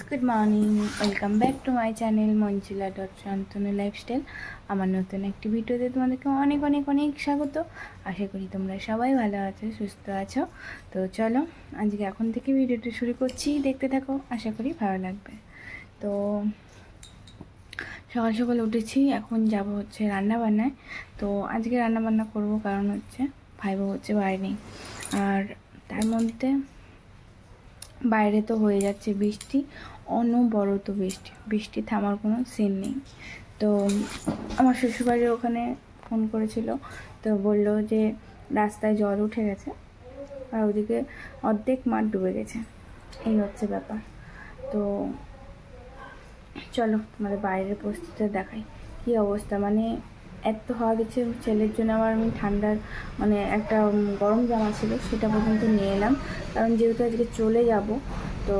Good morning, welcome back to my channel Manjula dot Shantanu lifestyle. আমার নতুন একটি ভিডিওতে তোমাদেরকে অনেক অনেক অনেক স্বাগত। আশা করি তোমরা সবাই ভালো আছো, সুস্থ আছো। তো চলো আজকে এখন থেকে ভিডিওটি শুরু করছি, দেখতে থাকো, আশা করি ভালো লাগবে। তো সকাল সকাল উঠেছি, এখন যাব হচ্ছে রান্না বান্নায়। তো আজকে রান্না বান্না করবো, কারণ হচ্ছে ভাইবো হচ্ছে বাইরে, আর তার মধ্যে বাইরে তো হয়ে যাচ্ছে বৃষ্টি, অনবরত বৃষ্টি, বৃষ্টি থামার কোনো সিন নেই। তো আমার শ্বশুরবাড়ির ওখানে ফোন করেছিল, তো বললো যে রাস্তায় জল উঠে গেছে আর ওদিকে অর্ধেক মাঠ ডুবে গেছে, এই হচ্ছে ব্যাপার। তো চলো তোমাদের বাইরের পরিস্থিতিটা দেখাই কী অবস্থা। মানে এত হাওয়া দিচ্ছে, ছেলের জন্য আবার আমি ঠান্ডার মানে একটা গরম জামা ছিল সেটা পর্যন্ত নিয়ে এলাম, কারণ যেহেতু আজকে চলে যাব তো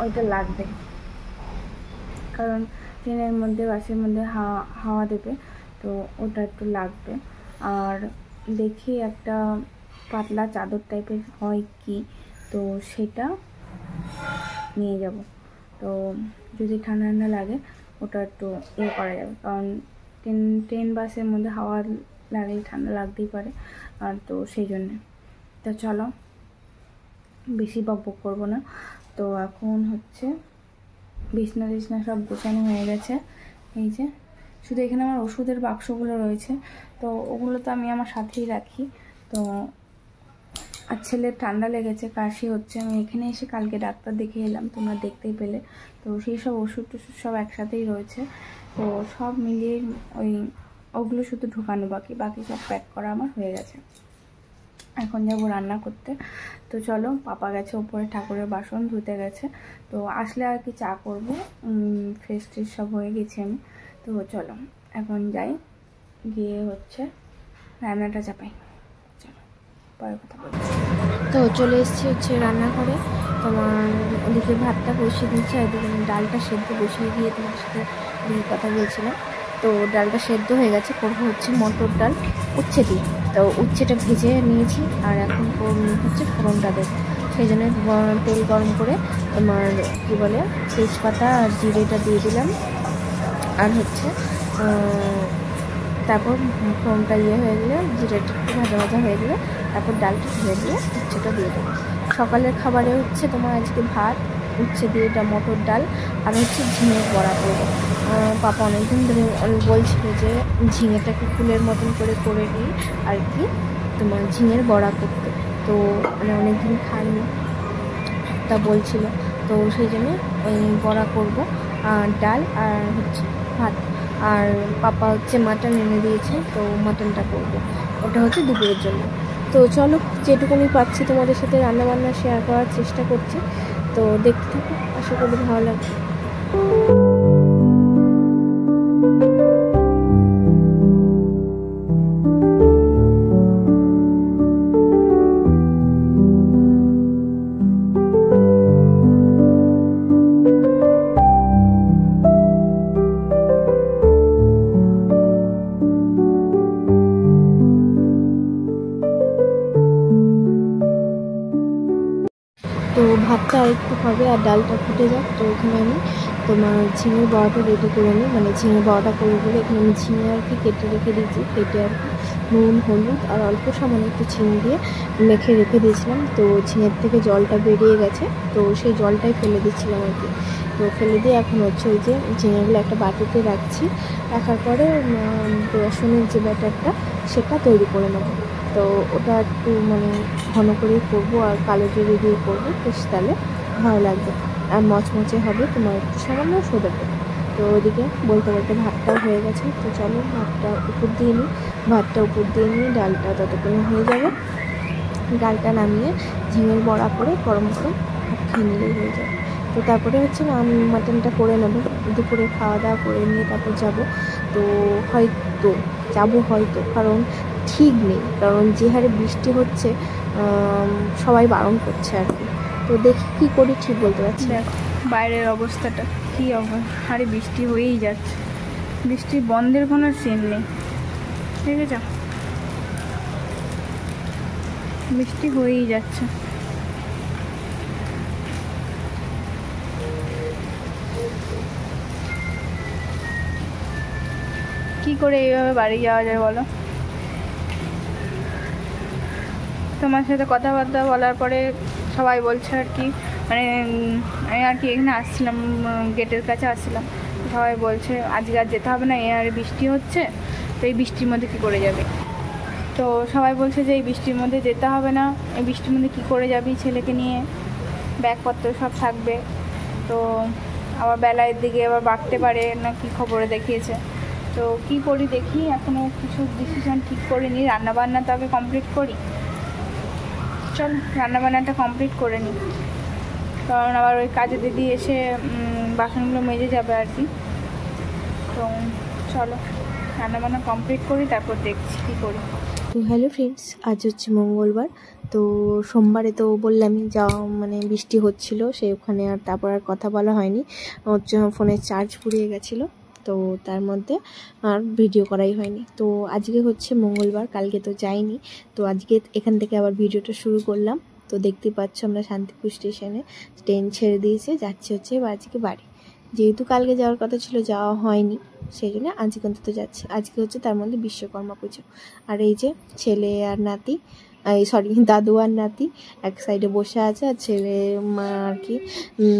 ওইটা লাগবে, কারণ ট্রেনের মধ্যে বাসের মধ্যে হাওয়া দেবে, তো ওটা একটু লাগবে। আর দেখি একটা পাতলা চাদর টাইপের হয় কি, তো সেটা নিয়ে যাব। তো যদি ঠান্ডা ঠান্ডা লাগে ওটা একটু করা যাবে, কারণ ট্রেন বাসের মধ্যে হাওয়া লাগলে ঠান্ডা লাগতেই পারে, আর তো সেই জন্যে। তো চলো বেশি বকবক করবো না। তো এখন হচ্ছে বিছনা টিছনা সব গোছানো হয়ে গেছে, এই যে শুধু এখানে আমার ওষুধের বাক্সগুলো রয়েছে, তো ওগুলো তো আমি আমার সাথেই রাখি। তো আর ছেলের ঠান্ডা লেগেছে, কাশি হচ্ছে, আমি এখানে এসে কালকে ডাক্তার দেখিয়ে এলাম, তোমরা দেখতেই পেলে। তো সেই সব ওষুধ টষুধ সব একসাথেই রয়েছে, তো সব মিলিয়ে ওগুলো শুধু ঢোকানো বাকি, বাকি সব প্যাক করা আমার হয়ে গেছে। এখন যাবো রান্না করতে। তো চলো, পাপা গেছে ওপরে ঠাকুরের বাসন ধুতে গেছে, তো আসলে আর কি চা করবো, ফ্রেশ ট্রেশ সব হয়ে গেছি আমি। তো চলো এখন যাই, গিয়ে হচ্ছে রান্নাটা চাপাই। চলো পরে কথা বলছি। তো চলে এসেছি হচ্ছে রান্নাঘরে, তোমার ওদিকে ভাতটা বসিয়ে দিচ্ছে, এদিকে ডালটা সেদ্ধ বসিয়ে দিয়ে তোমার সাথে কথা বলছিলাম। তো ডালটা সেদ্ধ হয়ে গেছে, করবো হচ্ছে মটর ডাল উচ্ছে দিয়ে। তো উচ্ছেটা ভেজে নিয়েছি, আর এখন হচ্ছে ফোড়নটা দেবো, সেই জন্য তেল গরম করে তোমার কী বলে তেজপাতা আর জিরেটা দিয়ে দিলাম, আর হচ্ছে তারপর ফোড়নটা হয়ে গেলে, জিরেটা একটু ভাজা ভাজা হয়ে গেলে তারপর ডালটা ধুয়ে দিয়ে উচ্ছেটা দিয়ে দেবো। সকালের খাবারে হচ্ছে তোমার আজকে ভাত, উচ্ছে দিয়ে মটর ডাল, আর হচ্ছে ঝিঙে বড়া করবো। পাপা অনেকদিন ধরে বলছিল যে ঝিঙেটাকে ফুলের মতন করে নিই আর কি, তোমার ঝিঙের বড়া করতে। তো মানে অনেকদিন খাইনি, তা বলছিল, তো সেই জন্য ওই বড়া করবো, আর ডাল আর হচ্ছে ভাত। আর পাপা হচ্ছে মাটন এনে দিয়েছে, তো মাটনটা করবো, ওটা হচ্ছে দুপুরের জন্য। তো চলো যেটুকুনি পাচ্ছি তোমাদের সাথে রান্নাবান্না শেয়ার করার চেষ্টা করছি, তো দেখতে থাকো, আশা করি ভালো লাগবে। তো ভাতটা আরেকটু হবে আর ডালটা ফুটে যাক, তো এখানে আমি তোমার ঝিঙের বড়াটা রেডি করে নিই, মানে ঝিঙে বড়াটা করবো বলে এখানে আমি ঝিঙে আর কি কেটে রেখে দিয়েছি, কেটে আর কি নুন হলুদ আর অল্প সামান্য একটু চিনি দিয়ে মেখে রেখে দিয়েছিলাম। তো ঝিঙের থেকে জলটা বেরিয়ে গেছে, তো সেই জলটাই ফেলে দিচ্ছিলাম আর কি। তো ফেলে দিয়ে এখন হচ্ছে ওই যে ঝিঙেগুলো একটা বাটিতে রাখছি, রাখার পরে রসুনের যে ব্যাটারটা সেটা তৈরি করে নেবো। তো ওটা একটু মানে ঘন করেই করবো, আর কালো জিরে দিয়ে করবো, বেশ তাহলে ভালো লাগবে আর মচমচে হবে, তোমার একটু সামান্য সোডা দেবো। তো ওইদিকে বলতে বলতে ভাতটাও হয়ে গেছে, তো চলো ভাতটা উপর দিয়ে নিই, ভাতটা উপর দিয়ে নিয়ে ডালটা ততক্ষণে হয়ে যাবে, ডালটা নামিয়ে ঝিঙের বড়া করে গরম গরম ভাত খেয়ে নিলেই হয়ে যাবে। তো তারপরে হচ্ছে না আমি মাটনটা করে নেবো, দুপুরে খাওয়া দাওয়া করে নিয়ে তারপর যাব। তো হয়তো কারণ ঠিক নেই, কারণ যে হারে বৃষ্টি হচ্ছে সবাই বারণ করছে আর কি, তো দেখি কী করি, ঠিক বলতে পারছি। দেখো বাইরের অবস্থাটা কী হারে বৃষ্টি হয়েই যাচ্ছে, বৃষ্টি বন্ধের কোনো সিন নেই, ঠিক আছে, বৃষ্টি হয়েই যাচ্ছে। কি করে এইভাবে বাড়ি যাওয়া যায় বলো? তোমার সাথে কথাবার্তা বলার পরে সবাই বলছে আর কি, মানে আমি আর কি এখানে আসছিলাম, গেটের কাছে আসছিলাম, সবাই বলছে আজকে আর যেতে হবে না, আর বৃষ্টি হচ্ছে, তো এই বৃষ্টির মধ্যে কী করে যাবে? তো সবাই বলছে যে এই বৃষ্টির মধ্যে যেতে হবে না, এই বৃষ্টির মধ্যে কী করে যাবি, ছেলেকে নিয়ে ব্যাগপত্র সব থাকবে, তো আবার বেলার দিকে আবার বাড়তে পারে না, কি খবরে দেখিয়েছে। তো কি করি দেখি, এখনও কিছু ডিসিশন ঠিক করিনি, রান্নাবান্না তো আগে কমপ্লিট করি, চল রান্নাবান্নাটা কমপ্লিট করে নিই, কারণ আবার ওই কাজে দিদি এসে বাসনগুলো মেজে যাবে আর কি। তো চলো রান্নাবান্না কমপ্লিট করি, তারপর দেখছি কী করি। তো হ্যালো ফ্রেন্ডস, আজ হচ্ছে মঙ্গলবার। তো সোমবারে তো বললামই মানে বৃষ্টি হচ্ছিল, সে ওখানে আর তারপর আর কথা বলা হয়নি, হচ্ছে ফোনের চার্জ ফুরিয়ে গেছিলো, তো তার মধ্যে আর ভিডিও করাই হয়নি। তো আজকে হচ্ছে মঙ্গলবার, কালকে তো যাইনি, তো আজকে এখান থেকে আবার ভিডিওটা শুরু করলাম। তো দেখতে পাচ্ছ আমরা শান্তিপুর স্টেশনে ট্রেন ছেড়ে দিয়েছে, যাচ্ছে হচ্ছে আজকে বাড়ি। যেহেতু কালকে যাওয়ার কথা ছিল, যাওয়া হয়নি, সেই জন্য আজকে অন্তত যাচ্ছে। আজকে হচ্ছে তার মধ্যে বিশ্বকর্মা পুজো। আর এই যে ছেলে আর নাতি, দাদু আর নাতি এক সাইডে বসে আছে, আর ছেলে মা আর কি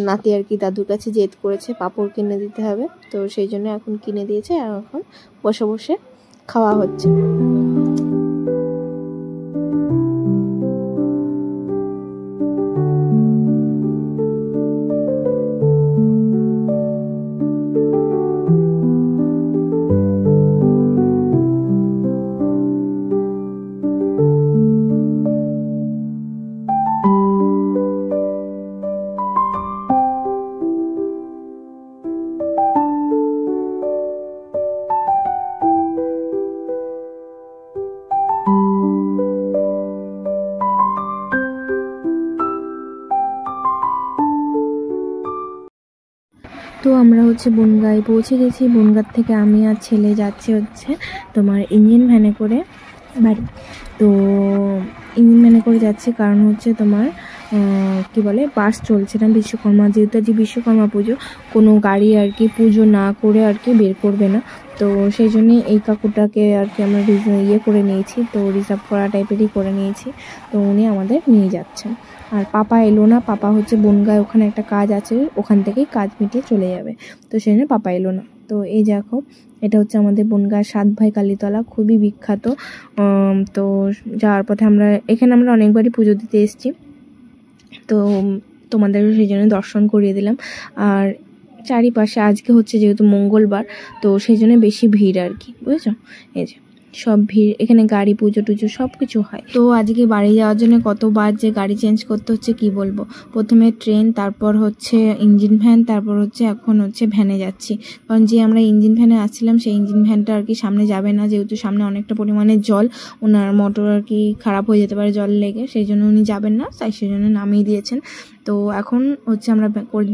নাতি আর কি দাদুর কাছে জেদ করেছে পাঁপড় কিনে দিতে হবে, তো সেই জন্য এখন কিনে দিয়েছে, আর এখন বসে বসে খাওয়া হচ্ছে। তো আমরা হচ্ছে বনগাঁয় পৌঁছে গেছি। বনগাঁ থেকে আমি আর ছেলে যাচ্ছি হচ্ছে তোমার ইঞ্জিন ভ্যানে করে বাড়ি। তো ইঞ্জিন ভ্যানে করে যাচ্ছি, কারণ হচ্ছে তোমার কি বলে বাস চলছে না, বিশ্বকর্মা যেহেতু আজকে বিশ্বকর্মা পুজো, কোনো গাড়ি আর কি পুজো না করে আর কি বের করবে না, তো সেই জন্যে এই কাকুটাকে আর কি আমরা করে নিয়েছি, তো রিজার্ভ করা টাইপেরই করে নিয়েছি, তো উনি আমাদের নিয়ে যাচ্ছেন। আর পাপা এলো না, পাপা হচ্ছে বনগাঁয় ওখানে একটা কাজ আছে, ওখান থেকেই কাজ মিটিয়ে চলে যাবে, তো সেই জন্য পাপা এলো না। তো এই দেখো, এটা হচ্ছে আমাদের বনগাঁর 7 ভাই কালীতলা, খুবই বিখ্যাত। তো যাওয়ার পথে এখানে আমরা অনেকবারই পুজো দিতে এসেছি, তো তোমাদের সেই জন্য দর্শন করিয়ে দিলাম। আর চারিপাশে আজকে হচ্ছে যেহেতু মঙ্গলবার, তো সেই জন্য বেশি ভিড় আর কি, বুঝেছো? এই যে সব ভিড়, এখানে গাড়ি পুজো টুজো সব কিছু হয়। তো আজকে বাড়ি যাওয়ার জন্য কতবার যে গাড়ি চেঞ্জ করতে হচ্ছে কি বলবো, প্রথমে ট্রেন, তারপর হচ্ছে ইঞ্জিন ভ্যান, তারপর হচ্ছে এখন হচ্ছে ভ্যানে যাচ্ছি, কারণ যে আমরা ইঞ্জিন ভ্যানে আসছিলাম সেই ইঞ্জিন ভ্যানটা আর কি সামনে যাবে না, যেহেতু সামনে অনেকটা পরিমাণে জল, ওনার মোটর আর কি খারাপ হয়ে যেতে পারে জল লেগে, সেই জন্য উনি যাবেন না, তাই সেই জন্য নামিয়ে দিয়েছেন। তো এখন হচ্ছে আমরা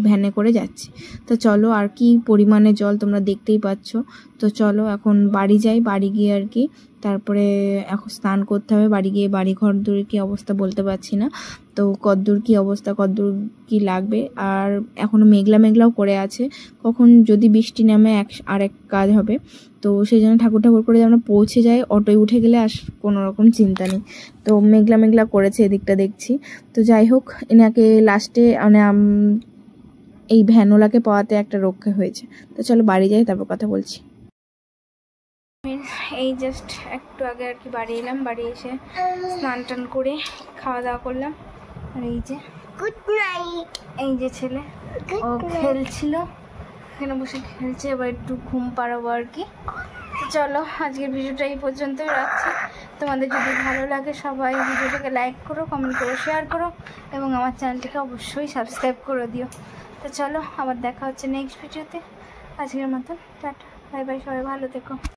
ভ্যানে করে যাচ্ছি। তো চলো, আর কি পরিমাণে জল তোমরা দেখতেই পাচ্ছ। তো চলো এখন বাড়ি যাই, বাড়ি গিয়ে আর কি তারপরে এখন স্নান করতে হবে, বাড়ি গিয়ে বাড়ি ঘর দূরে কী অবস্থা বলতে পারছি না, তো কদ্দূর কী অবস্থা, কদ্দূর কী লাগবে। আর এখনও মেঘলাও করে আছে, কখন যদি বৃষ্টি নামে আরেক কাজ হবে, তো সেই জন্য ঠাকুর করে আমরা পৌঁছে যাই, অটোয় উঠে গেলে আর কোনো রকম চিন্তা নেই। তো মেঘলা করেছে এদিকটা দেখছি। তো যাই হোক, এনাকে লাস্টে মানে এই ভ্যানওয়ালাকে পাওয়াতে একটা রক্ষা হয়েছে। তো চলো বাড়ি যাই, তারপর কথা বলছি। এই জাস্ট একটু আগে আর কি বাড়ি এলাম, বাড়ি এসে স্নান টান করে খাওয়া দাওয়া করলাম। আর এই যে গুড নাইট, এই যে ছেলে ও খেলছিল, এখানে বসে খেলছে, এবার একটু ঘুম পাড়াবো আর কি। তো চলো আজকের ভিডিওটা এই পর্যন্তই রাখছি। তোমাদের যদি ভালো লাগে সবাই ভিডিওটাকে লাইক করো, কমেন্ট করো, শেয়ার করো, এবং আমার চ্যানেলটাকে অবশ্যই সাবস্ক্রাইব করে দিও। তো চলো আবার দেখা হচ্ছে নেক্সট ভিডিওতে। আজকের মতন টাটা, বাই বাই, সবাই ভালো থেকো।